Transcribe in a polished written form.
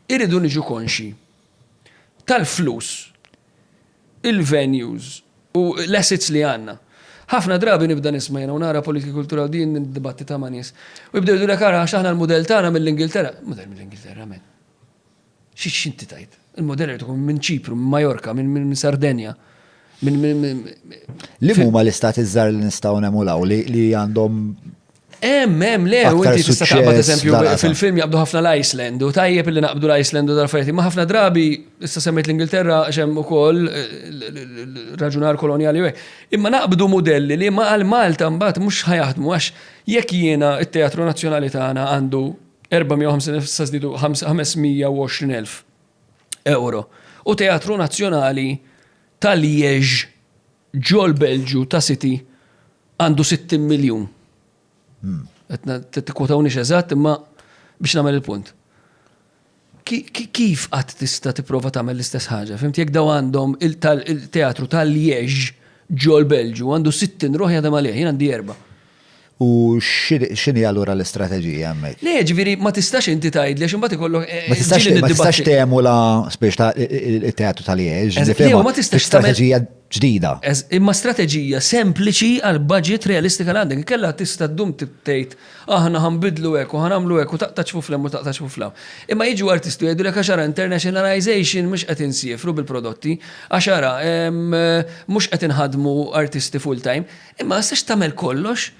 iridu niġu konxi tal-flus, il-venues u l-assets li għanna. Ħafna drabi nibda nismajna u nara politika kultura u din id-dibatti ta' manis. U jibdew jgħidu l-kara xaħna l-modell tagħna mill-Ingilterra. Modell mill-Ingilterra, men. Xinti tajt? Il-modell jgħidu minn Ċipru, minn Majorka, minn Sardenja. Li huma l-istati żgħar li nistgħu nemulaw li għandhom le, u inti tista' taqbad eżempju fil-film jaqbdu ħafna l-Iceland u tajjeb li naqbdu l-Iceland u dal-affarijiet, ma ħafna drabi issa semmejt l-Ingilterra xem ukoll raġunar koloniali u imma naqbdu modelli li ma għal Malta mbagħad mhux ħajaħdmu għax jekk jiena it-Teatru Nazzjonali tagħna għandu 520,000 euro u Teatru Nazzjonali ta' Liège ġol Belġu ta' City għandu 60 miljun. T-kwotawniex eżatt, imma biex nagħmel il-punt. Kif qatt tista' tipprova tagħmel l-istess ħaġa? Fimt jekk daw għandhom il-teatru tal-Liège ġol Belġu għandu 60 ruħ jadem għalih, jien għandi 4. U x'inhi allura l-istrateġija hemmhekk? Le, ġifieri ma tistax inti tgħidli għax imbagħad ikollok ma tistax temula spiex ta' il-teatru tal-Liège. Ma tistax strateġija ġdida. Imma strateġija sempliċi għal budget realistika għandek. Kella tista' ddum tgħid aħna ħanbidlu hekk u ħanamlu hekk u taqtax fuflem u taqtax fuflaw. Imma jiġu artisti jgħidulek għaxara internationalization mhux qed insiefru bil-prodotti, għaxara mhux qed inħadmu artisti full time, imma ma tistax tagħmel kollox.